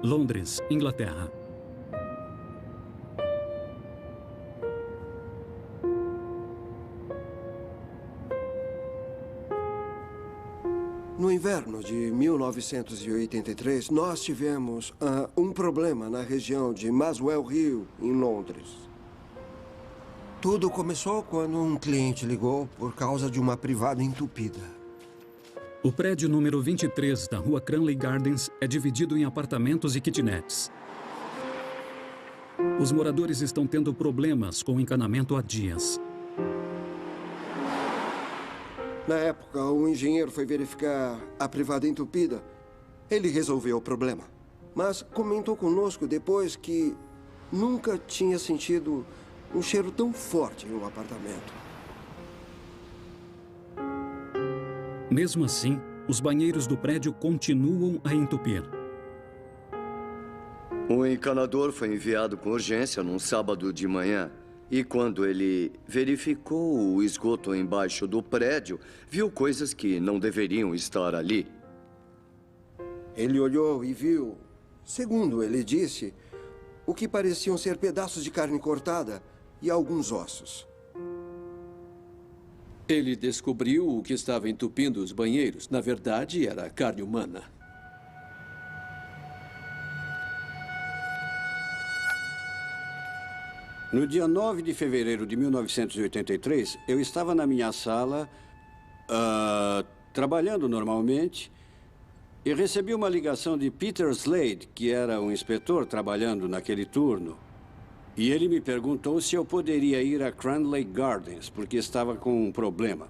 Londres, Inglaterra. No inverno de 1983, nós tivemos um problema na região de Muswell Hill, em Londres. Tudo começou quando um cliente ligou por causa de uma privada entupida. O prédio número 23 da rua Cranley Gardens é dividido em apartamentos e kitnets. Os moradores estão tendo problemas com o encanamento há dias. Na época, o engenheiro foi verificar a privada entupida. Ele resolveu o problema, mas comentou conosco depois que nunca tinha sentido um cheiro tão forte em um apartamento. Mesmo assim, os banheiros do prédio continuam a entupir. O encanador foi enviado com urgência num sábado de manhã. E quando ele verificou o esgoto embaixo do prédio, viu coisas que não deveriam estar ali. Ele olhou e viu, segundo ele disse, o que pareciam ser pedaços de carne cortada e alguns ossos. Ele descobriu o que estava entupindo os banheiros. Na verdade, era carne humana. No dia 9 de fevereiro de 1983, eu estava na minha sala, trabalhando normalmente, e recebi uma ligação de Peter Slade, que era um inspetor trabalhando naquele turno. E ele me perguntou se eu poderia ir a Cranley Gardens, porque estava com um problema.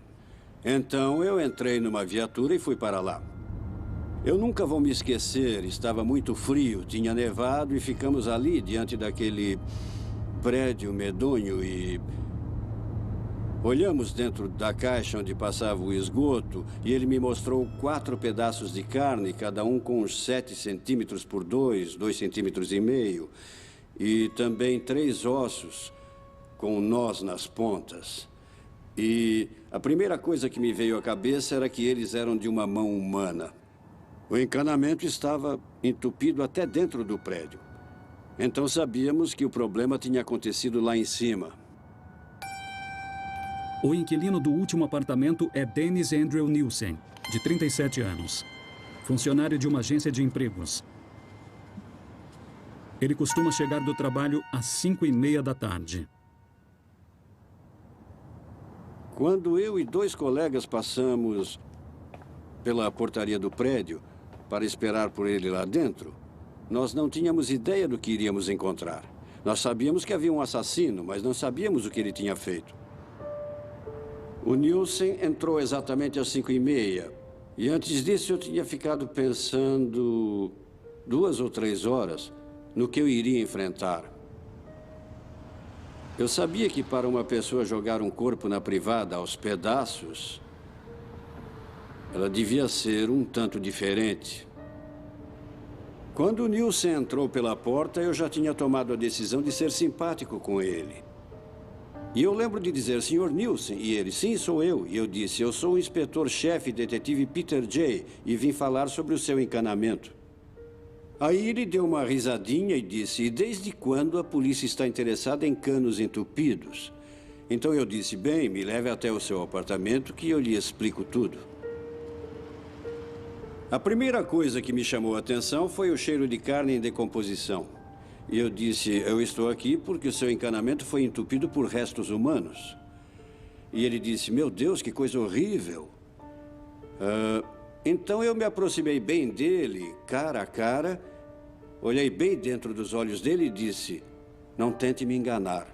Então, eu entrei numa viatura e fui para lá. Eu nunca vou me esquecer, estava muito frio, tinha nevado e ficamos ali diante daquele prédio medonho e olhamos dentro da caixa onde passava o esgoto e ele me mostrou 4 pedaços de carne, cada um com uns 7 centímetros por 2 centímetros e meio, e também 3 ossos com nós nas pontas. E a primeira coisa que me veio à cabeça era que eles eram de uma mão humana. O encanamento estava entupido até dentro do prédio. Então sabíamos que o problema tinha acontecido lá em cima. O inquilino do último apartamento é Dennis Andrew Nielsen, de 37 anos. Funcionário de uma agência de empregos. Ele costuma chegar do trabalho às 5:30 da tarde. Quando eu e 2 colegas passamos pela portaria do prédio para esperar por ele lá dentro, nós não tínhamos ideia do que iríamos encontrar. Nós sabíamos que havia um assassino, mas não sabíamos o que ele tinha feito. O Nielsen entrou exatamente às 5:30. E antes disso eu tinha ficado pensando 2 ou 3 horas no que eu iria enfrentar. Eu sabia que para uma pessoa jogar um corpo na privada aos pedaços, ela devia ser um tanto diferente. Quando o Nielsen entrou pela porta, eu já tinha tomado a decisão de ser simpático com ele. E eu lembro de dizer, Sr. Nielsen, e ele, sim, sou eu. E eu disse, eu sou o inspetor-chefe, detetive Peter Jay, e vim falar sobre o seu encanamento. Aí ele deu uma risadinha e disse, e desde quando a polícia está interessada em canos entupidos? Então eu disse, bem, me leve até o seu apartamento que eu lhe explico tudo. A primeira coisa que me chamou a atenção foi o cheiro de carne em decomposição. E eu disse, eu estou aqui porque o seu encanamento foi entupido por restos humanos. E ele disse, meu Deus, que coisa horrível. Então eu me aproximei bem dele, cara a cara, olhei bem dentro dos olhos dele e disse, não tente me enganar.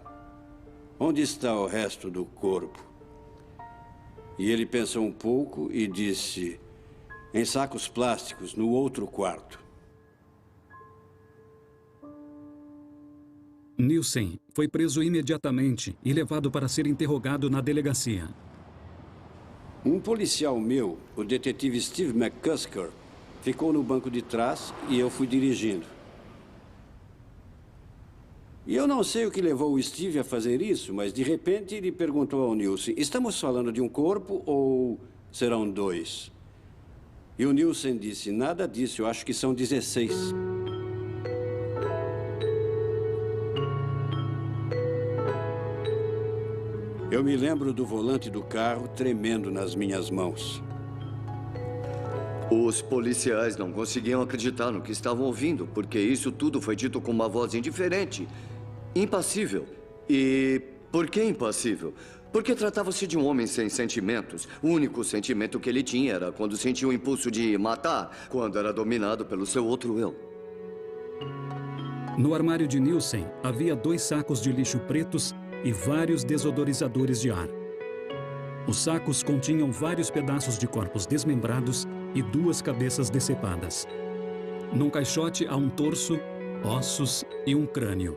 Onde está o resto do corpo? E ele pensou um pouco e disse, em sacos plásticos, no outro quarto. Nielsen foi preso imediatamente e levado para ser interrogado na delegacia. Um policial meu, o detetive Steve McCusker, ficou no banco de trás e eu fui dirigindo. E eu não sei o que levou o Steve a fazer isso, mas de repente ele perguntou ao Nielsen, estamos falando de um corpo ou serão 2? E o Nielsen disse, nada disso, eu acho que são 16. Eu me lembro do volante do carro tremendo nas minhas mãos. Os policiais não conseguiam acreditar no que estavam ouvindo, porque isso tudo foi dito com uma voz indiferente, impassível. E por que impassível? Porque tratava-se de um homem sem sentimentos. O único sentimento que ele tinha era quando sentia o impulso de matar, quando era dominado pelo seu outro eu. No armário de Nielsen, havia 2 sacos de lixo pretos e vários desodorizadores de ar. Os sacos continham vários pedaços de corpos desmembrados e 2 cabeças decepadas. Num caixote há um torso, ossos e um crânio.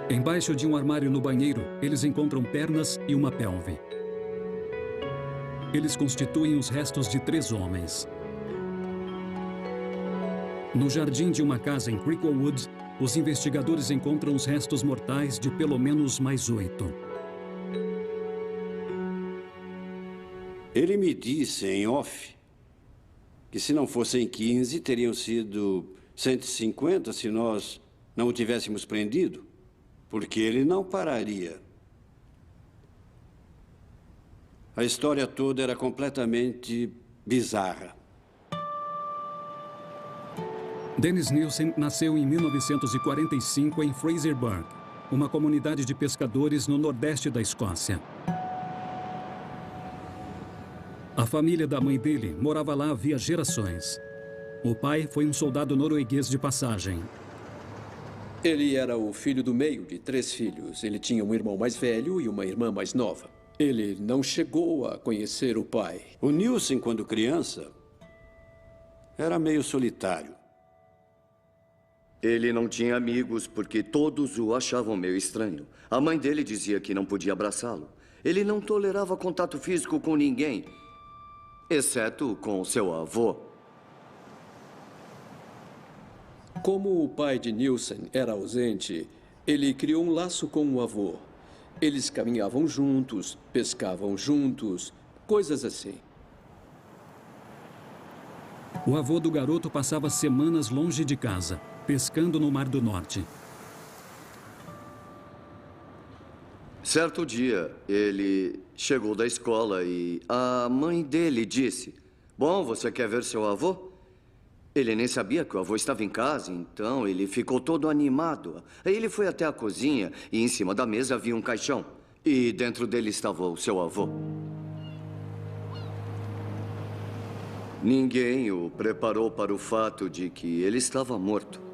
Embaixo de um armário no banheiro, eles encontram pernas e uma pelve. Eles constituem os restos de 3 homens. No jardim de uma casa em Cricklewood, os investigadores encontram os restos mortais de pelo menos mais 8. Ele me disse em off que se não fossem 15, teriam sido 150 se nós não o tivéssemos prendido, porque ele não pararia. A história toda era completamente bizarra. Dennis Nielsen nasceu em 1945 em Fraserburgh, uma comunidade de pescadores no nordeste da Escócia. A família da mãe dele morava lá havia gerações. O pai foi um soldado norueguês de passagem. Ele era o filho do meio de 3 filhos. Ele tinha um irmão mais velho e uma irmã mais nova. Ele não chegou a conhecer o pai. O Nielsen, quando criança, era meio solitário. Ele não tinha amigos porque todos o achavam meio estranho. A mãe dele dizia que não podia abraçá-lo. Ele não tolerava contato físico com ninguém, exceto com seu avô. Como o pai de Nielsen era ausente, ele criou um laço com o avô. Eles caminhavam juntos, pescavam juntos, coisas assim. O avô do garoto passava semanas longe de casa, pescando no Mar do Norte. Certo dia, ele chegou da escola e a mãe dele disse: "Bom, você quer ver seu avô?" Ele nem sabia que o avô estava em casa, então ele ficou todo animado. Aí ele foi até a cozinha e em cima da mesa havia um caixão. E dentro dele estava o seu avô. Ninguém o preparou para o fato de que ele estava morto.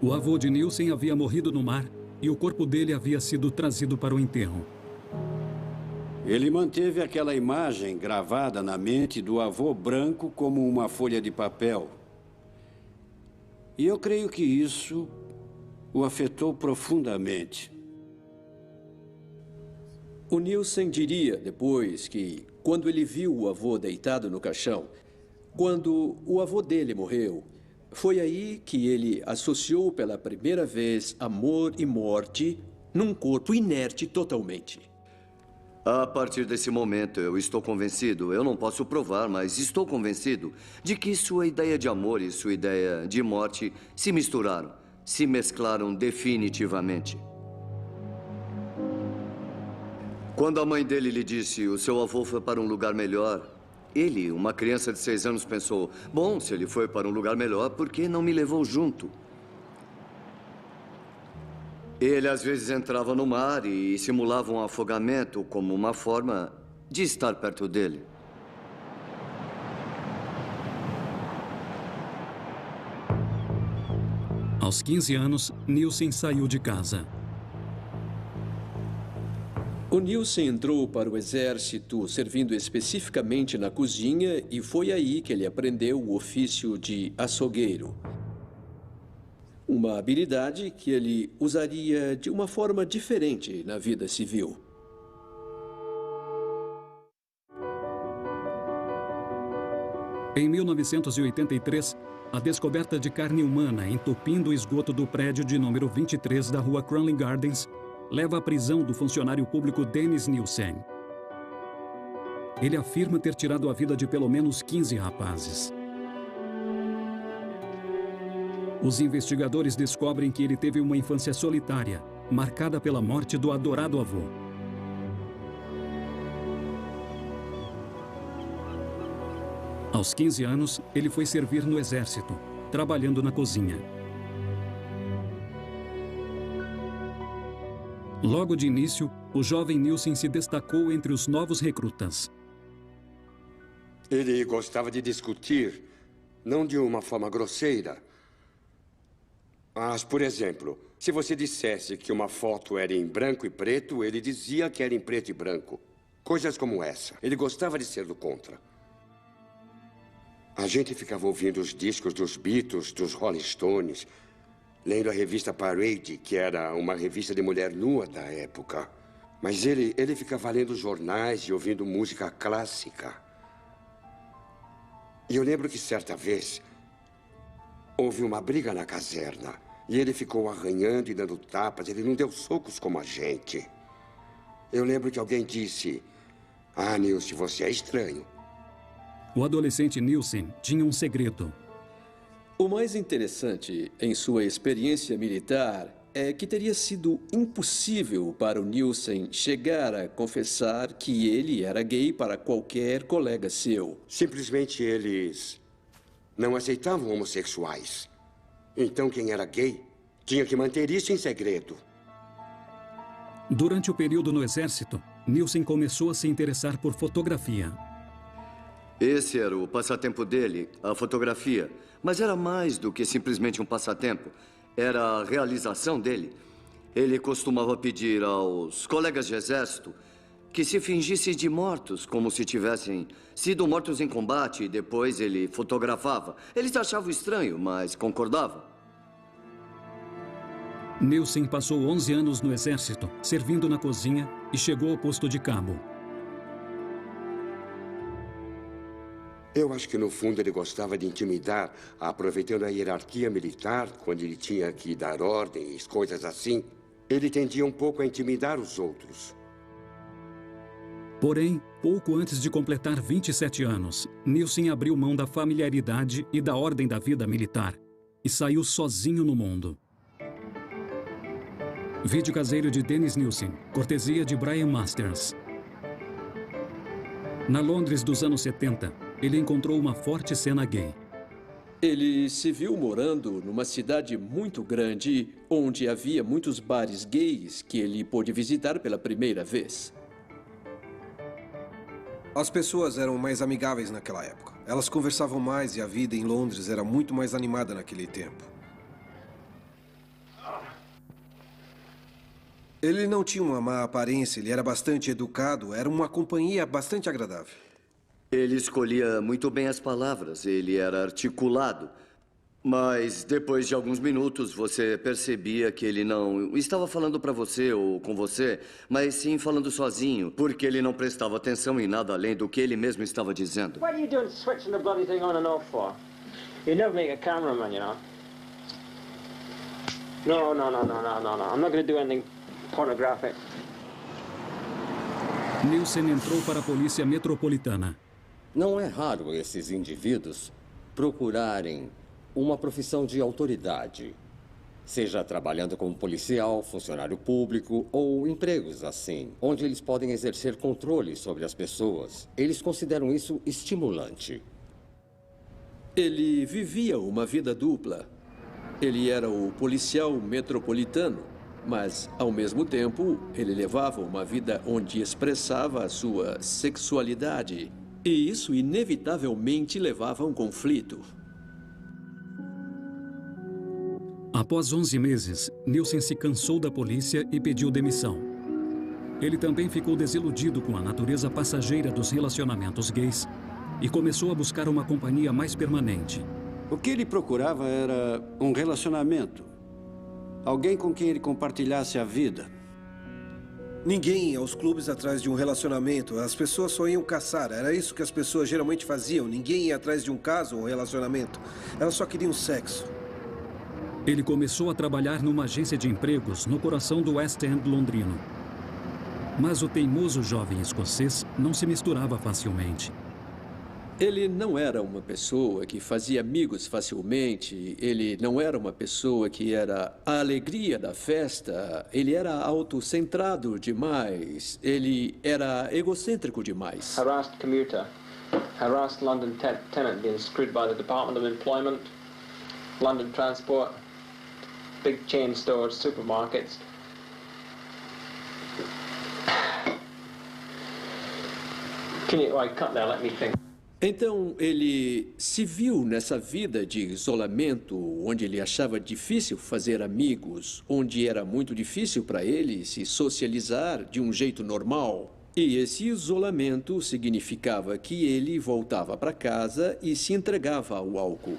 O avô de Nielsen havia morrido no mar e o corpo dele havia sido trazido para o enterro. Ele manteve aquela imagem gravada na mente do avô branco como uma folha de papel. E eu creio que isso o afetou profundamente. O Nielsen diria depois que, quando ele viu o avô deitado no caixão, quando o avô dele morreu, foi aí que ele associou pela primeira vez amor e morte num corpo inerte totalmente. A partir desse momento, eu estou convencido, eu não posso provar, mas estou convencido de que sua ideia de amor e sua ideia de morte se misturaram, se mesclaram definitivamente. Quando a mãe dele lhe disse, o seu avô foi para um lugar melhor, ele, uma criança de 6 anos, pensou, bom, se ele foi para um lugar melhor, por que não me levou junto? Ele, às vezes, entrava no mar e simulava um afogamento como uma forma de estar perto dele. Aos 15 anos, Nielsen saiu de casa. O Nielsen entrou para o exército servindo especificamente na cozinha e foi aí que ele aprendeu o ofício de açougueiro. Uma habilidade que ele usaria de uma forma diferente na vida civil. Em 1983, a descoberta de carne humana entupindo o esgoto do prédio de número 23 da rua Cranley Gardens leva à prisão do funcionário público Dennis Nielsen. Ele afirma ter tirado a vida de pelo menos 15 rapazes. Os investigadores descobrem que ele teve uma infância solitária, marcada pela morte do adorado avô. Aos 15 anos, ele foi servir no exército, trabalhando na cozinha. Logo de início, o jovem Nielsen se destacou entre os novos recrutas. Ele gostava de discutir, não de uma forma grosseira. Mas, por exemplo, se você dissesse que uma foto era em branco e preto, ele dizia que era em preto e branco. Coisas como essa. Ele gostava de ser do contra. A gente ficava ouvindo os discos dos Beatles, dos Rolling Stones, lendo a revista Parade, que era uma revista de mulher nua da época. Mas ele ficava lendo jornais e ouvindo música clássica. E eu lembro que certa vez houve uma briga na caserna. E ele ficou arranhando e dando tapas. Ele não deu socos como a gente. Eu lembro que alguém disse: "Ah, Nielsen, você é estranho." O adolescente Nielsen tinha um segredo. O mais interessante em sua experiência militar é que teria sido impossível para o Nielsen chegar a confessar que ele era gay para qualquer colega seu. Simplesmente eles não aceitavam homossexuais. Então quem era gay tinha que manter isso em segredo. Durante o período no exército, Nielsen começou a se interessar por fotografia. Esse era o passatempo dele, a fotografia. Mas era mais do que simplesmente um passatempo. Era a realização dele. Ele costumava pedir aos colegas de exército que se fingissem de mortos, como se tivessem sido mortos em combate, e depois ele fotografava. Eles achavam estranho, mas concordavam. Nielsen passou 11 anos no exército, servindo na cozinha, e chegou ao posto de cabo. Eu acho que, no fundo, ele gostava de intimidar, aproveitando a hierarquia militar, quando ele tinha que dar ordens, coisas assim. Ele tendia um pouco a intimidar os outros. Porém, pouco antes de completar 27 anos, Nielsen abriu mão da familiaridade e da ordem da vida militar e saiu sozinho no mundo. Vídeo caseiro de Dennis Nielsen, cortesia de Brian Masters. Na Londres dos anos 70, ele encontrou uma forte cena gay. Ele se viu morando numa cidade muito grande, onde havia muitos bares gays que ele pôde visitar pela primeira vez. As pessoas eram mais amigáveis naquela época. Elas conversavam mais e a vida em Londres era muito mais animada naquele tempo. Ele não tinha uma má aparência, ele era bastante educado, era uma companhia bastante agradável. Ele escolhia muito bem as palavras, ele era articulado. Mas depois de alguns minutos você percebia que ele não estava falando para você ou com você, mas sim falando sozinho, porque ele não prestava atenção em nada além do que ele mesmo estava dizendo. What are you doing switching the bloody thing on and off for? You never make a cameraman, you know. No. I'm not going to do anything pornographic. Nielsen entrou para a polícia metropolitana. Não é raro esses indivíduos procurarem uma profissão de autoridade, seja trabalhando como policial, funcionário público ou empregos assim, onde eles podem exercer controle sobre as pessoas. Eles consideram isso estimulante. Ele vivia uma vida dupla. Ele era o policial metropolitano, mas, ao mesmo tempo, ele levava uma vida onde expressava a sua sexualidade. E isso inevitavelmente levava a um conflito. Após 11 meses, Nielsen se cansou da polícia e pediu demissão. Ele também ficou desiludido com a natureza passageira dos relacionamentos gays e começou a buscar uma companhia mais permanente. O que ele procurava era um relacionamento. Alguém com quem ele compartilhasse a vida. Ninguém ia aos clubes atrás de um relacionamento. As pessoas só iam caçar. Era isso que as pessoas geralmente faziam. Ninguém ia atrás de um caso ou um relacionamento. Elas só queriam sexo. Ele começou a trabalhar numa agência de empregos no coração do West End londrino. Mas o teimoso jovem escocês não se misturava facilmente. Ele não era uma pessoa que fazia amigos facilmente, ele não era uma pessoa que era a alegria da festa, ele era autocentrado demais, ele era egocêntrico demais. Harassed commuter, harassed London tenant being screwed by the Department of Employment, London Transport, big chain stores, supermarkets. Can you, cut there, let me think. Então, ele se viu nessa vida de isolamento, onde ele achava difícil fazer amigos, onde era muito difícil para ele se socializar de um jeito normal. E esse isolamento significava que ele voltava para casa e se entregava ao álcool.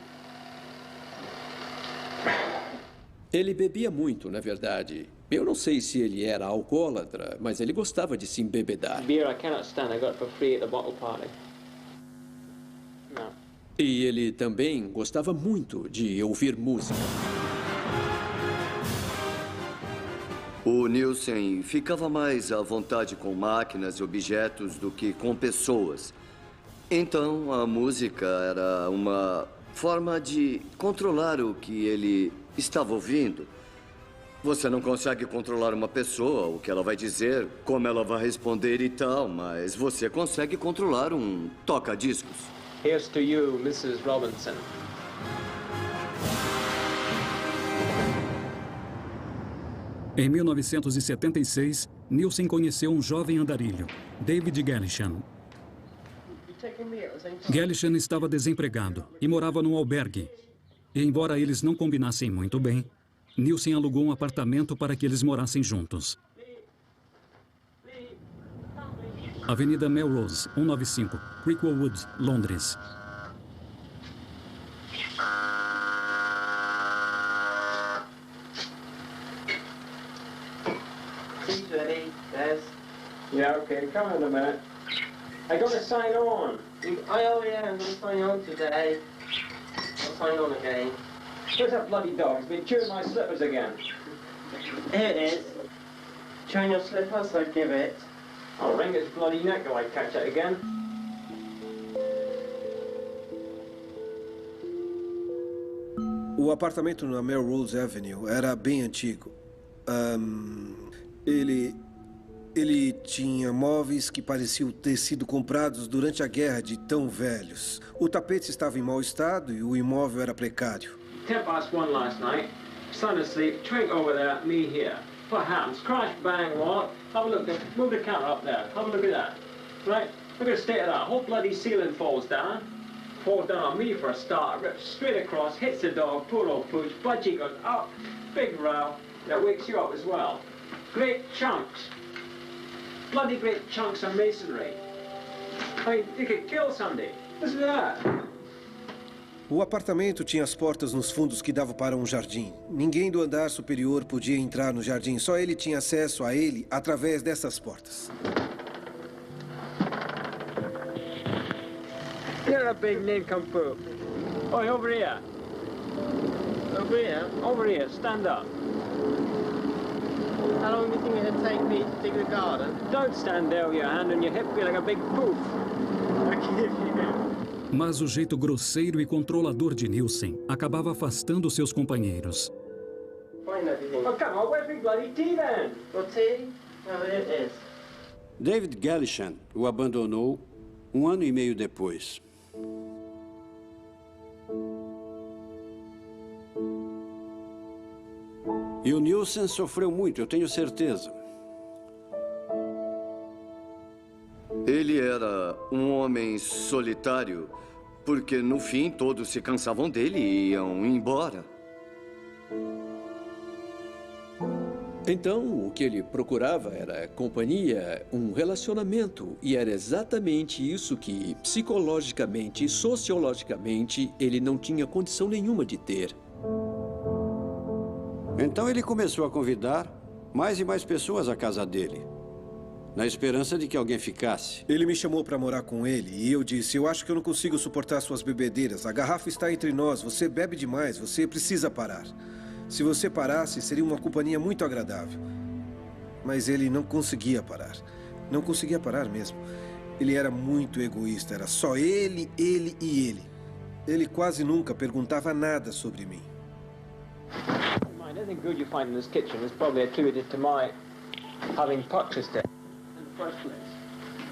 Ele bebia muito, na verdade. Eu não sei se ele era alcoólatra, mas ele gostava de se embebedar. Beer I cannot stand, I got it for free at the bottle party. E ele também gostava muito de ouvir música. O Nielsen ficava mais à vontade com máquinas e objetos do que com pessoas. Então, a música era uma forma de controlar o que ele estava ouvindo. Você não consegue controlar uma pessoa, o que ela vai dizer, como ela vai responder e tal, mas você consegue controlar um toca-discos. Here's to you, Mrs. Robinson. Em 1976, Nielsen conheceu um jovem andarilho, David Gallichan. Gallichan estava desempregado e morava num albergue. E embora eles não combinassem muito bem, Nielsen alugou um apartamento para que eles morassem juntos. Avenida Melrose, 195, Creekwood Woods, Londres. Ready? Yes. Yeah, okay, come in a minute. I got to sign on. Oh, yeah, I'm going to sign on today. I'll sign on again. Where's that bloody dog? It's been chewing my slippers again. Here it is. Chewing your slippers, I'd give it. I'll wring its bloody neck if I catch it again. O apartamento na Melrose Avenue era bem antigo. Ele tinha móveis que pareciam ter sido comprados durante a guerra de tão velhos. O tapete estava em mau estado e o imóvel era precário. 1:10 last night. Son asleep, drink over there, me here. What happens? Crash, bang, what? Have a look, move the counter up there. Have a look at that. Right? Look at the state of that. Whole bloody ceiling falls down. Falls down on me for a start, rips straight across, hits the dog, poor old pooch, budgie goes up, big row, that wakes you up as well. Great chunks. Bloody great chunks of masonry. I mean, you could kill somebody. Listen to that. O apartamento tinha as portas nos fundos que davam para um jardim. Ninguém do andar superior podia entrar no jardim, só ele tinha acesso a ele através dessas portas. You're a big nincompoop. Oi, over here. Over here? Over here, stand up. How long do you think it'd take me to dig the garden? Don't stand there with your hand on your hip, be like a big poof. Mas o jeito grosseiro e controlador de Nielsen acabava afastando seus companheiros. Oh, come on, where's my bloody tea then? Well, tea? Oh, here it is. David Gallichan o abandonou 1 ano e meio depois. E o Nielsen sofreu muito, eu tenho certeza. Ele era um homem solitário, porque no fim todos se cansavam dele e iam embora. Então, o que ele procurava era companhia, um relacionamento. E era exatamente isso que, psicologicamente e sociologicamente, ele não tinha condição nenhuma de ter. Então ele começou a convidar mais e mais pessoas à casa dele, na esperança de que alguém ficasse. Ele me chamou para morar com ele e eu disse, eu acho que eu não consigo suportar suas bebedeiras. A garrafa está entre nós, você bebe demais, você precisa parar. Se você parasse, seria uma companhia muito agradável. Mas ele não conseguia parar. Não conseguia parar mesmo. Ele era muito egoísta, era só ele e ele. Ele quase nunca perguntava nada sobre mim. Anything good you find in this kitchen is probably attributed to my having purchased it in the first place.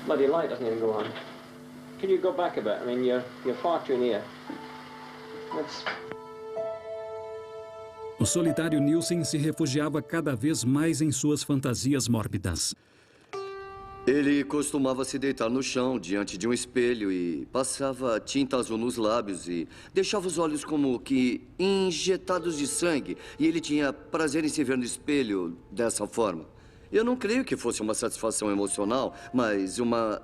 Bloody light doesn't even go on. Can you go back a bit? I mean, you're far too near. Let's... O solitário Nielsen se refugiava cada vez mais em suas fantasias mórbidas. Ele costumava se deitar no chão, diante de um espelho, e passava tinta azul nos lábios e deixava os olhos como que injetados de sangue. E ele tinha prazer em se ver no espelho dessa forma. Eu não creio que fosse uma satisfação emocional, mas uma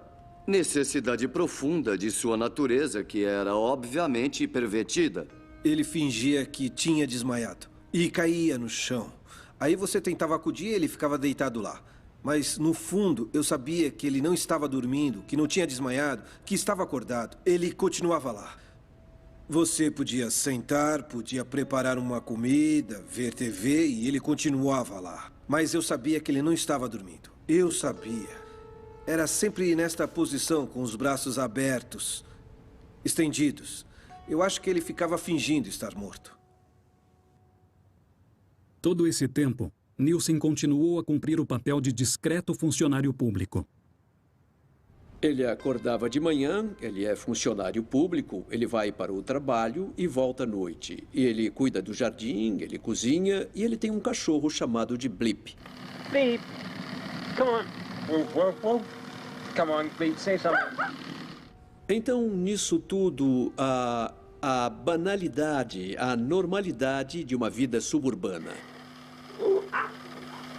necessidade profunda de sua natureza, que era obviamente pervertida. Ele fingia que tinha desmaiado e caía no chão. Aí você tentava acudir e ele ficava deitado lá. Mas, no fundo, eu sabia que ele não estava dormindo, que não tinha desmaiado, que estava acordado. Ele continuava lá. Você podia sentar, podia preparar uma comida, ver TV e ele continuava lá. Mas eu sabia que ele não estava dormindo. Eu sabia. Era sempre nesta posição, com os braços abertos, estendidos. Eu acho que ele ficava fingindo estar morto. Todo esse tempo, Nielsen continuou a cumprir o papel de discreto funcionário público. Ele acordava de manhã, ele é funcionário público, ele vai para o trabalho e volta à noite. Ele cuida do jardim, ele cozinha e ele tem um cachorro chamado de Blip. Bleep! Come on! Woof, woof, woof. Come on, Bleep, say something. Então, nisso tudo, a banalidade, a normalidade de uma vida suburbana.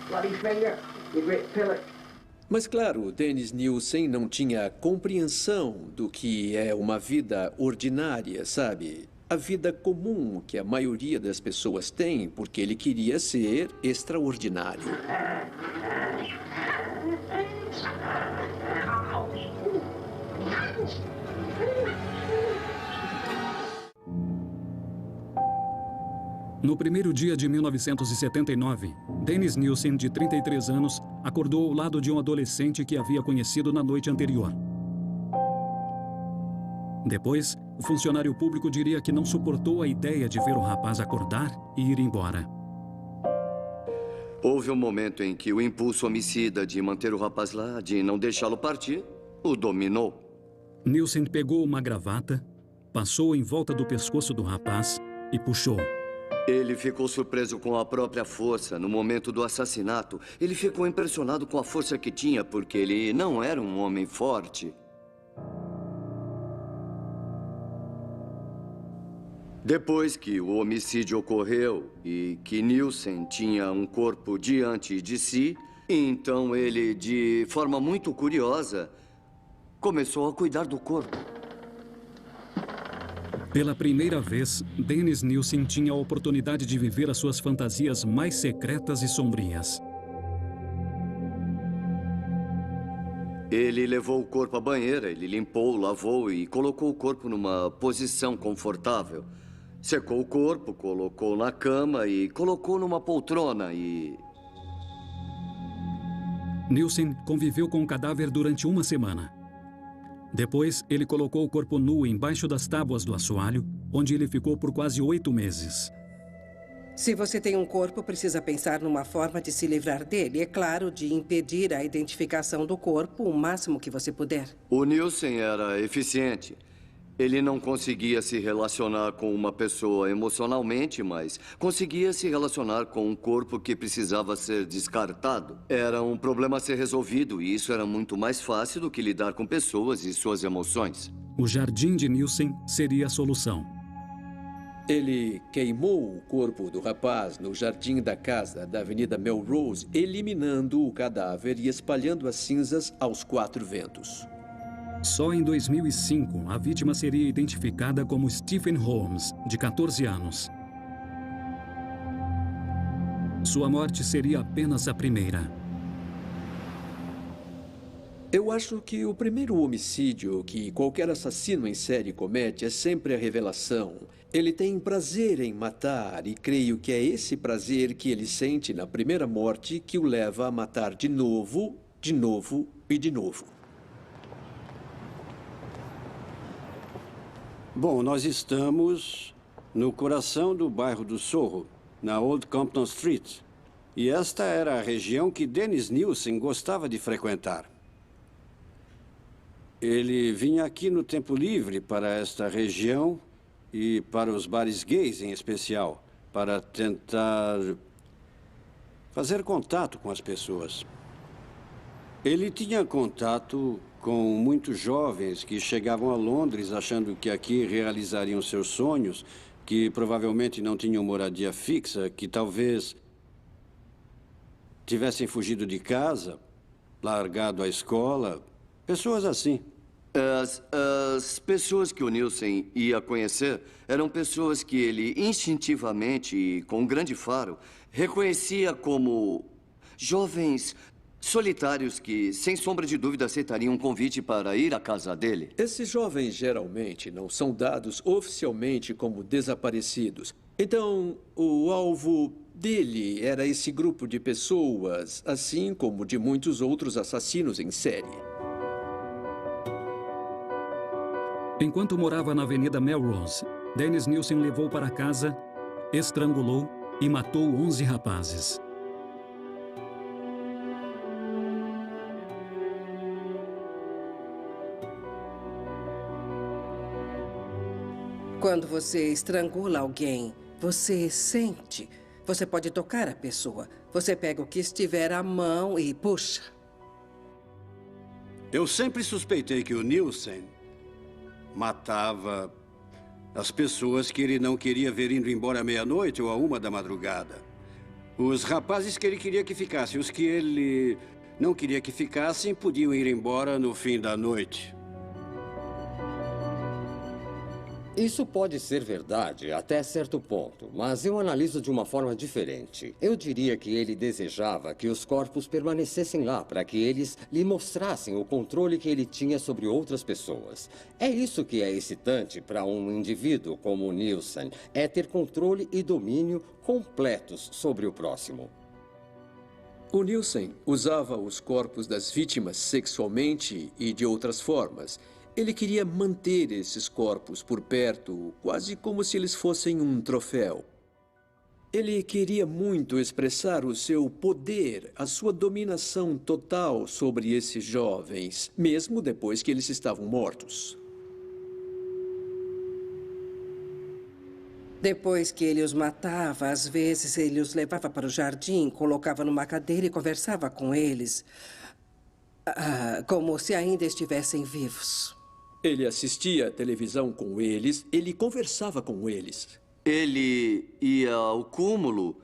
Bloody finger, you great pillock. Mas, claro, Dennis Nielsen não tinha compreensão do que é uma vida ordinária, sabe? A vida comum que a maioria das pessoas tem, porque ele queria ser extraordinário. No primeiro dia de 1979, Dennis Nielsen, de 33 anos, acordou ao lado de um adolescente que havia conhecido na noite anterior. Depois, o funcionário público diria que não suportou a ideia de ver o rapaz acordar e ir embora. Houve um momento em que o impulso homicida de manter o rapaz lá, de não deixá-lo partir, o dominou. Nielsen pegou uma gravata, passou em volta do pescoço do rapaz e puxou. Ele ficou surpreso com a própria força no momento do assassinato. Ele ficou impressionado com a força que tinha, porque ele não era um homem forte. Depois que o homicídio ocorreu e que Nielsen tinha um corpo diante de si, então ele, de forma muito curiosa, começou a cuidar do corpo. Pela primeira vez, Dennis Nielsen tinha a oportunidade de viver as suas fantasias mais secretas e sombrias. Ele levou o corpo à banheira, ele limpou, lavou e colocou o corpo numa posição confortável. Secou o corpo, colocou na cama e colocou numa poltrona e... Nielsen conviveu com o cadáver durante uma semana. Depois, ele colocou o corpo nu embaixo das tábuas do assoalho, onde ele ficou por quase 8 meses. Se você tem um corpo, precisa pensar numa forma de se livrar dele. É claro, de impedir a identificação do corpo o máximo que você puder. O Nielsen era eficiente. Ele não conseguia se relacionar com uma pessoa emocionalmente, mas conseguia se relacionar com um corpo que precisava ser descartado. Era um problema a ser resolvido e isso era muito mais fácil do que lidar com pessoas e suas emoções. O jardim de Nielsen seria a solução. Ele queimou o corpo do rapaz no jardim da casa da Avenida Melrose, eliminando o cadáver e espalhando as cinzas aos 4 ventos. Só em 2005, a vítima seria identificada como Stephen Holmes, de 14 anos. Sua morte seria apenas a primeira. Eu acho que o primeiro homicídio que qualquer assassino em série comete é sempre a revelação. Ele tem prazer em matar e creio que é esse prazer que ele sente na primeira morte que o leva a matar de novo e de novo. Bom, nós estamos no coração do bairro do Sorro, na Old Compton Street. E esta era a região que Dennis Nielsen gostava de frequentar. Ele vinha aqui no tempo livre para esta região e para os bares gays em especial, para tentar fazer contato com as pessoas. Ele tinha contato com muitos jovens que chegavam a Londres achando que aqui realizariam seus sonhos, que provavelmente não tinham moradia fixa, que talvez tivessem fugido de casa, largado a escola, pessoas assim. As pessoas que o Nielsen ia conhecer eram pessoas que ele instintivamente e com um grande faro reconhecia como jovens solitários que, sem sombra de dúvida, aceitariam um convite para ir à casa dele. Esses jovens geralmente não são dados oficialmente como desaparecidos. Então, o alvo dele era esse grupo de pessoas, assim como de muitos outros assassinos em série. Enquanto morava na Avenida Melrose, Dennis Nielsen levou para casa, estrangulou e matou 11 rapazes. Quando você estrangula alguém, você sente. Você pode tocar a pessoa. Você pega o que estiver à mão e puxa. Eu sempre suspeitei que o Nielsen matava as pessoas que ele não queria ver indo embora à meia-noite ou à 1 da madrugada. Os rapazes que ele queria que ficassem, os que ele não queria que ficassem, podiam ir embora no fim da noite. Isso pode ser verdade até certo ponto, mas eu analiso de uma forma diferente. Eu diria que ele desejava que os corpos permanecessem lá para que eles lhe mostrassem o controle que ele tinha sobre outras pessoas. É isso que é excitante para um indivíduo como o Nielsen, é ter controle e domínio completos sobre o próximo. O Nielsen usava os corpos das vítimas sexualmente e de outras formas. Ele queria manter esses corpos por perto, quase como se eles fossem um troféu. Ele queria muito expressar o seu poder, a sua dominação total sobre esses jovens, mesmo depois que eles estavam mortos. Depois que ele os matava, às vezes ele os levava para o jardim, colocava numa cadeira e conversava com eles, como se ainda estivessem vivos. Ele assistia à televisão com eles, ele conversava com eles. Ele ia ao cúmulo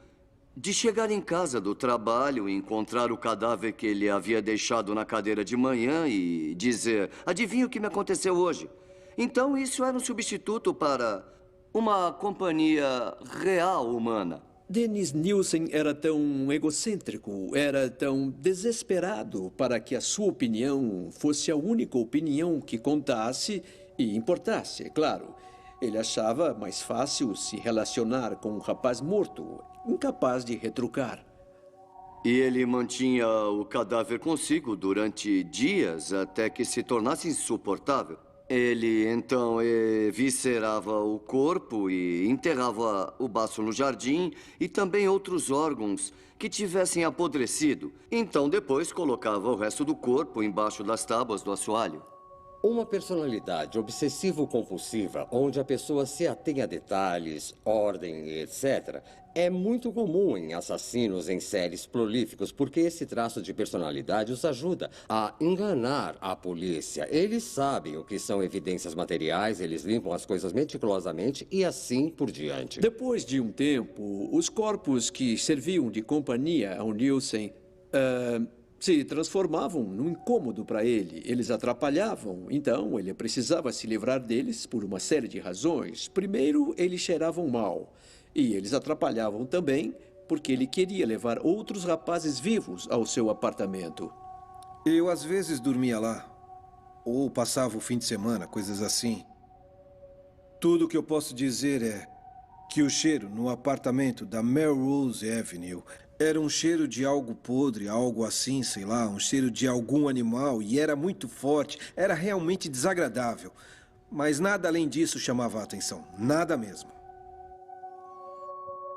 de chegar em casa do trabalho e encontrar o cadáver que ele havia deixado na cadeira de manhã e dizer: adivinha o que me aconteceu hoje? Então isso era um substituto para uma companhia real humana. Dennis Nielsen era tão egocêntrico, era tão desesperado para que a sua opinião fosse a única opinião que contasse e importasse, é claro. Ele achava mais fácil se relacionar com um rapaz morto, incapaz de retrucar. E ele mantinha o cadáver consigo durante dias até que se tornasse insuportável. Ele, então, eviscerava o corpo e enterrava o baço no jardim e também outros órgãos que tivessem apodrecido. Então, depois, colocava o resto do corpo embaixo das tábuas do assoalho. Uma personalidade obsessivo-compulsiva, onde a pessoa se atém a detalhes, ordem, etc., é muito comum em assassinos em séries prolíficos, porque esse traço de personalidade os ajuda a enganar a polícia. Eles sabem o que são evidências materiais, eles limpam as coisas meticulosamente e assim por diante. Depois de um tempo, os corpos que serviam de companhia ao Nielsen se transformavam num incômodo para ele. Eles atrapalhavam, então ele precisava se livrar deles por uma série de razões. Primeiro, eles cheiravam mal. E eles atrapalhavam também porque ele queria levar outros rapazes vivos ao seu apartamento. Eu, às vezes, dormia lá. Ou passava o fim de semana, coisas assim. Tudo o que eu posso dizer é que o cheiro no apartamento da Melrose Avenue era um cheiro de algo podre, algo assim, sei lá, um cheiro de algum animal, e era muito forte, era realmente desagradável. Mas nada além disso chamava a atenção. Nada mesmo.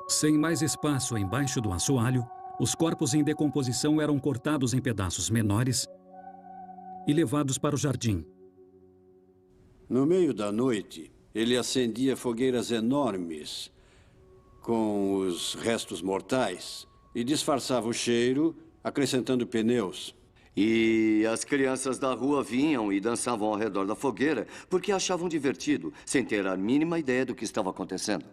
Sem mais espaço embaixo do assoalho, os corpos em decomposição eram cortados em pedaços menores e levados para o jardim. No meio da noite, ele acendia fogueiras enormes com os restos mortais e disfarçava o cheiro, acrescentando pneus. E as crianças da rua vinham e dançavam ao redor da fogueira porque achavam divertido, sem ter a mínima ideia do que estava acontecendo.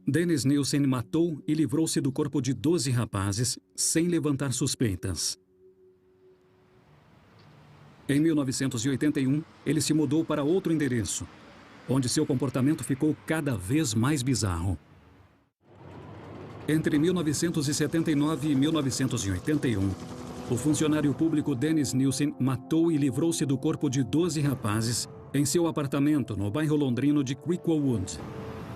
Dennis Nilsen matou e livrou-se do corpo de 12 rapazes sem levantar suspeitas. Em 1981, ele se mudou para outro endereço, onde seu comportamento ficou cada vez mais bizarro. Entre 1979 e 1981, o funcionário público Dennis Nilsen matou e livrou-se do corpo de 12 rapazes em seu apartamento no bairro londrino de Cricklewood.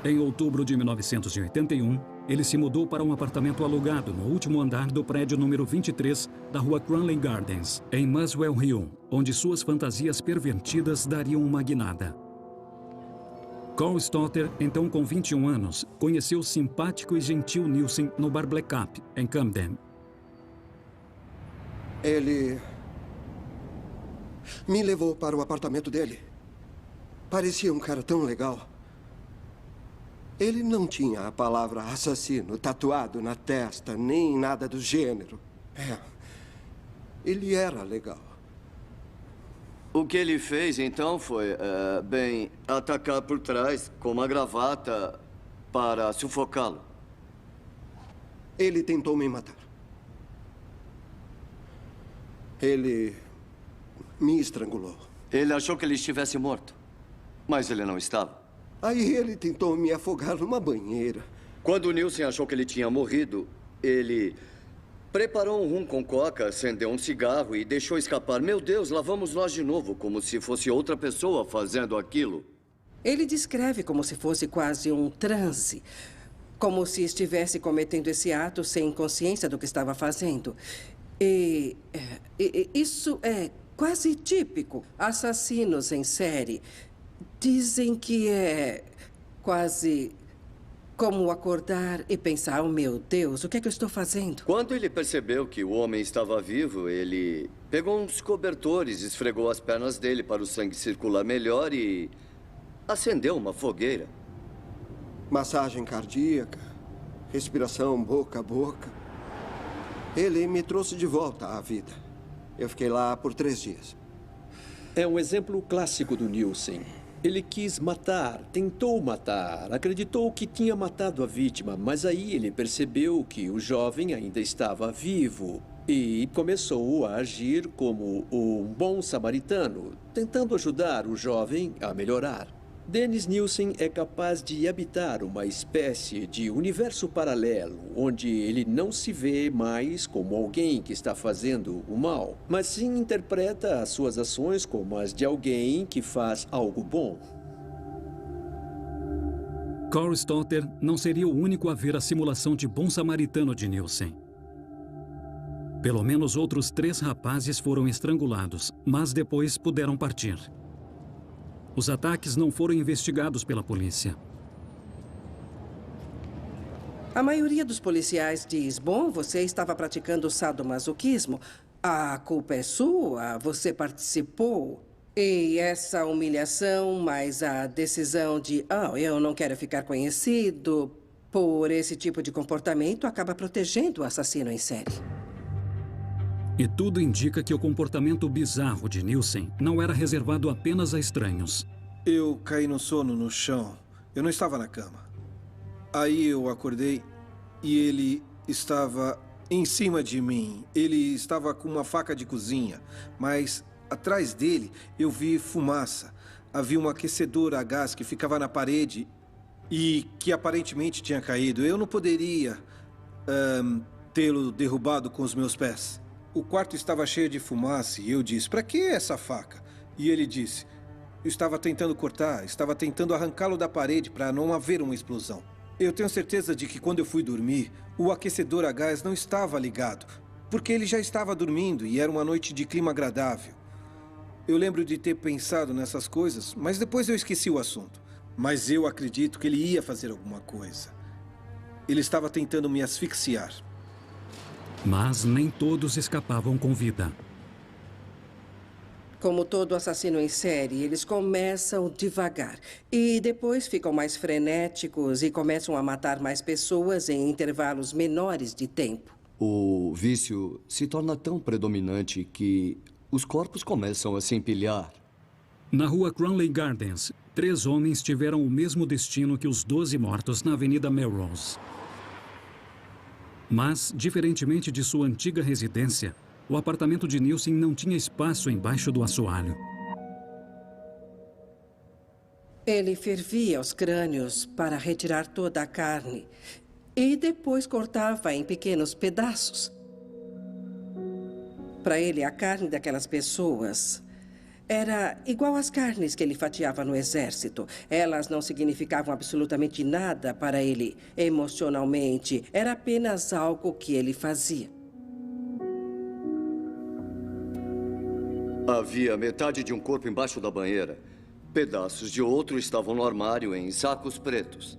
Em outubro de 1981, ele se mudou para um apartamento alugado no último andar do prédio número 23 da rua Cranley Gardens, em Muswell Hill, onde suas fantasias pervertidas dariam uma guinada. Carl Stotter, então com 21 anos, conheceu o simpático e gentil Nilsen no bar Black Cap, em Camden. Ele me levou para o apartamento dele. Parecia um cara tão legal. Ele não tinha a palavra assassino tatuado na testa, nem nada do gênero. Ele era legal. O que ele fez, então, foi, atacar por trás com uma gravata para sufocá-lo. Ele tentou me matar. Ele me estrangulou. Ele achou que ele estivesse morto, mas ele não estava. Aí ele tentou me afogar numa banheira. Quando o Nilsen achou que ele tinha morrido, ele preparou um rum com coca, acendeu um cigarro e deixou escapar. Meu Deus, lá vamos nós de novo, como se fosse outra pessoa fazendo aquilo. Ele descreve como se fosse quase um transe. Como se estivesse cometendo esse ato sem consciência do que estava fazendo. E isso é quase típico. Assassinos em série dizem que é quase como acordar e pensar, oh, meu Deus, o que é que eu estou fazendo? Quando ele percebeu que o homem estava vivo, ele pegou uns cobertores, esfregou as pernas dele para o sangue circular melhor e acendeu uma fogueira. Massagem cardíaca, respiração boca a boca. Ele me trouxe de volta à vida. Eu fiquei lá por 3 dias. É um exemplo clássico do Nilsen. Ele quis matar, tentou matar, acreditou que tinha matado a vítima, mas aí ele percebeu que o jovem ainda estava vivo e começou a agir como um bom samaritano, tentando ajudar o jovem a melhorar. Dennis Nilsen é capaz de habitar uma espécie de universo paralelo, onde ele não se vê mais como alguém que está fazendo o mal, mas sim interpreta as suas ações como as de alguém que faz algo bom. Carl Stotter não seria o único a ver a simulação de bom samaritano de Nilsen. Pelo menos outros 3 rapazes foram estrangulados, mas depois puderam partir. Os ataques não foram investigados pela polícia. A maioria dos policiais diz, bom, você estava praticando sadomasoquismo. A culpa é sua, você participou. E essa humilhação, mais a decisão de, eu não quero ficar conhecido por esse tipo de comportamento, acaba protegendo o assassino em série. E tudo indica que o comportamento bizarro de Nilsen não era reservado apenas a estranhos. Eu caí no sono no chão. Eu não estava na cama. Aí eu acordei e ele estava em cima de mim. Ele estava com uma faca de cozinha, mas atrás dele eu vi fumaça. Havia um aquecedor a gás que ficava na parede e que aparentemente tinha caído. Eu não poderia tê-lo derrubado com os meus pés. O quarto estava cheio de fumaça e eu disse, para que essa faca? E ele disse, eu estava tentando cortar, estava tentando arrancá-lo da parede para não haver uma explosão. Eu tenho certeza de que quando eu fui dormir, o aquecedor a gás não estava ligado, porque ele já estava dormindo e era uma noite de clima agradável. Eu lembro de ter pensado nessas coisas, mas depois eu esqueci o assunto. Mas eu acredito que ele ia fazer alguma coisa. Ele estava tentando me asfixiar. Mas nem todos escapavam com vida. Como todo assassino em série, eles começam devagar. E depois ficam mais frenéticos e começam a matar mais pessoas em intervalos menores de tempo. O vício se torna tão predominante que os corpos começam a se empilhar. Na rua Cranley Gardens, 3 homens tiveram o mesmo destino que os 12 mortos na Avenida Melrose. Mas, diferentemente de sua antiga residência, o apartamento de Nielsen não tinha espaço embaixo do assoalho. Ele fervia os crânios para retirar toda a carne e depois cortava em pequenos pedaços. Para ele, a carne daquelas pessoas era igual às carnes que ele fatiava no exército. Elas não significavam absolutamente nada para ele emocionalmente. Era apenas algo que ele fazia. Havia metade de um corpo embaixo da banheira. Pedaços de outro estavam no armário em sacos pretos.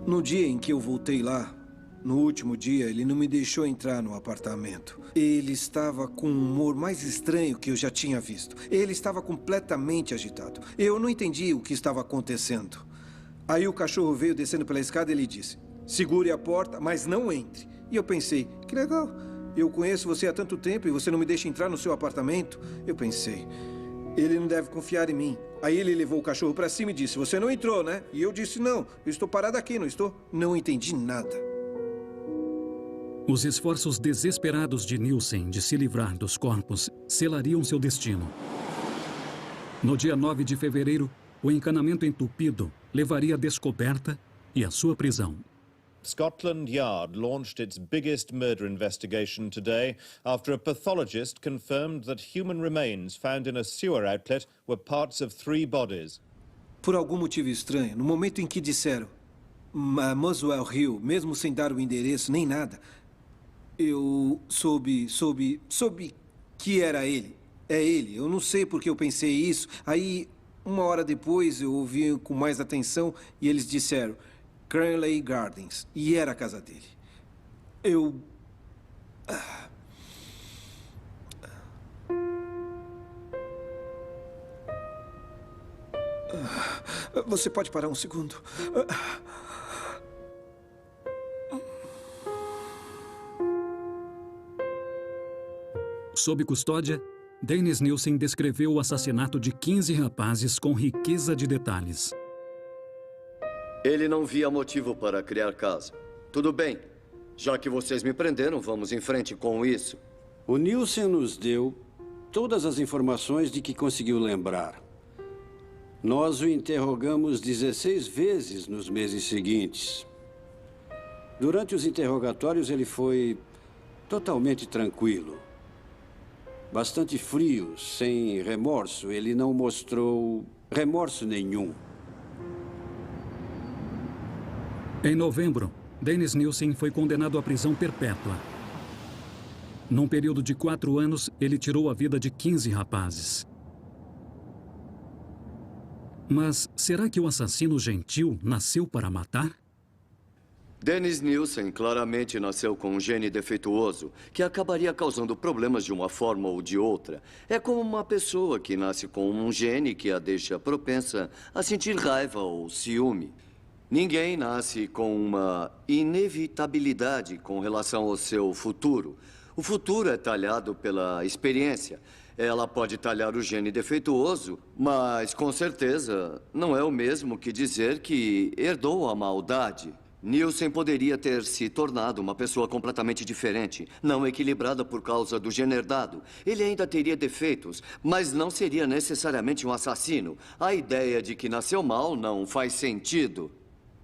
No dia em que eu voltei lá, no último dia, ele não me deixou entrar no apartamento. Ele estava com um humor mais estranho que eu já tinha visto. Ele estava completamente agitado. Eu não entendi o que estava acontecendo. Aí o cachorro veio descendo pela escada e ele disse: "Segure a porta, mas não entre." E eu pensei: que legal. Eu conheço você há tanto tempo e você não me deixa entrar no seu apartamento? Eu pensei, ele não deve confiar em mim. Aí ele levou o cachorro para cima e disse: "Você não entrou, né?" E eu disse: "Não, eu estou parado aqui, não estou?" Não entendi nada. Os esforços desesperados de Nielsen de se livrar dos corpos selariam seu destino. No dia 9 de fevereiro, o encanamento entupido levaria à descoberta e à sua prisão. Scotland Yard launched its biggest murder investigation today after a pathologist confirmed that human remains found in a sewer outlet were parts of 3 bodies. Por algum motivo estranho, no momento em que disseram Muswell Hill, mesmo sem dar o endereço nem nada, eu soube que era ele. É ele. Eu não sei porque eu pensei isso. Aí, uma hora depois, eu ouvi com mais atenção e eles disseram Cranley Gardens. E era a casa dele. Você pode parar um segundo? Sob custódia, Dennis Nielsen descreveu o assassinato de 15 rapazes com riqueza de detalhes. Ele não via motivo para criar caso. Tudo bem. Já que vocês me prenderam, vamos em frente com isso. O Nielsen nos deu todas as informações de que conseguiu lembrar. Nós o interrogamos 16 vezes nos meses seguintes. Durante os interrogatórios, ele foi totalmente tranquilo. Bastante frio, sem remorso. Ele não mostrou remorso nenhum. Em novembro, Dennis Nielsen foi condenado à prisão perpétua. Num período de 4 anos, ele tirou a vida de 15 rapazes. Mas será que o assassino gentil nasceu para matar? Dennis Nielsen claramente nasceu com um gene defeituoso que acabaria causando problemas de uma forma ou de outra. É como uma pessoa que nasce com um gene que a deixa propensa a sentir raiva ou ciúme. Ninguém nasce com uma inevitabilidade com relação ao seu futuro. O futuro é talhado pela experiência. Ela pode talhar o gene defeituoso, mas com certeza não é o mesmo que dizer que herdou a maldade. Nielsen poderia ter se tornado uma pessoa completamente diferente, não equilibrada por causa do gene herdado. Ele ainda teria defeitos, mas não seria necessariamente um assassino. A ideia de que nasceu mal não faz sentido.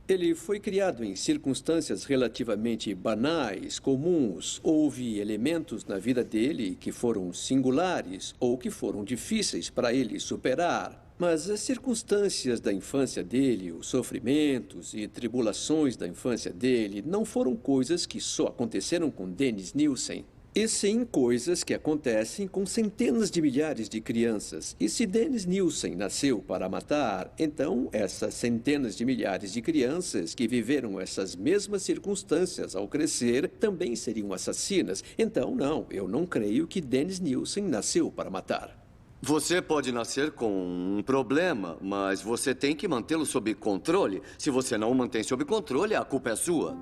Ele foi criado em circunstâncias relativamente banais, comuns. Houve elementos na vida dele que foram singulares ou que foram difíceis para ele superar. Mas as circunstâncias da infância dele, os sofrimentos e tribulações da infância dele, não foram coisas que só aconteceram com Dennis Nielsen. E sim coisas que acontecem com centenas de milhares de crianças. E se Dennis Nielsen nasceu para matar, então essas centenas de milhares de crianças que viveram essas mesmas circunstâncias ao crescer também seriam assassinas. Então, não, eu não creio que Dennis Nielsen nasceu para matar. Você pode nascer com um problema, mas você tem que mantê-lo sob controle. Se você não o mantém sob controle, a culpa é sua.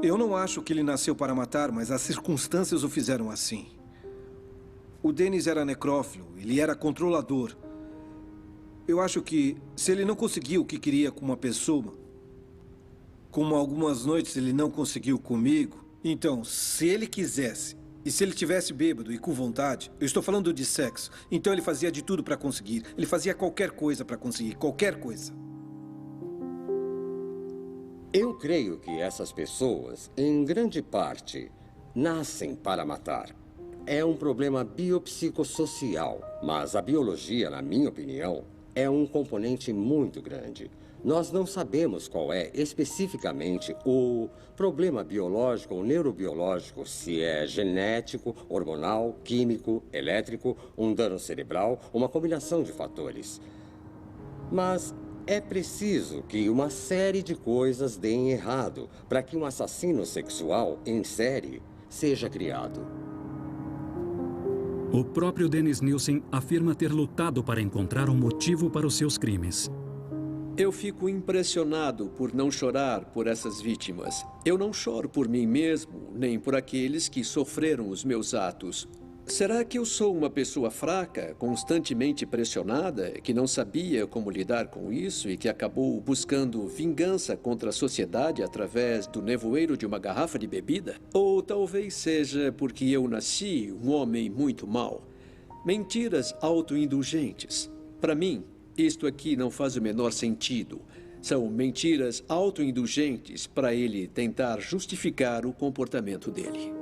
Eu não acho que ele nasceu para matar, mas as circunstâncias o fizeram assim. O Dennis era necrófilo, ele era controlador. Eu acho que se ele não conseguiu o que queria com uma pessoa, como algumas noites ele não conseguiu comigo, então, se ele quisesse, e se ele tivesse bêbado e com vontade, eu estou falando de sexo, então ele fazia de tudo para conseguir. Ele fazia qualquer coisa para conseguir, qualquer coisa. Eu creio que essas pessoas, em grande parte, nascem para matar. É um problema biopsicossocial, mas a biologia, na minha opinião, é um componente muito grande. Nós não sabemos qual é especificamente o problema biológico ou neurobiológico, se é genético, hormonal, químico, elétrico, um dano cerebral, uma combinação de fatores. Mas é preciso que uma série de coisas deem errado para que um assassino sexual em série seja criado. O próprio Dennis Nielsen afirma ter lutado para encontrar um motivo para os seus crimes. Eu fico impressionado por não chorar por essas vítimas. Eu não choro por mim mesmo, nem por aqueles que sofreram os meus atos. Será que eu sou uma pessoa fraca, constantemente pressionada, que não sabia como lidar com isso e que acabou buscando vingança contra a sociedade através do nevoeiro de uma garrafa de bebida? Ou talvez seja porque eu nasci um homem muito mau. Mentiras autoindulgentes. Para mim, isto aqui não faz o menor sentido. São mentiras autoindulgentes para ele tentar justificar o comportamento dele.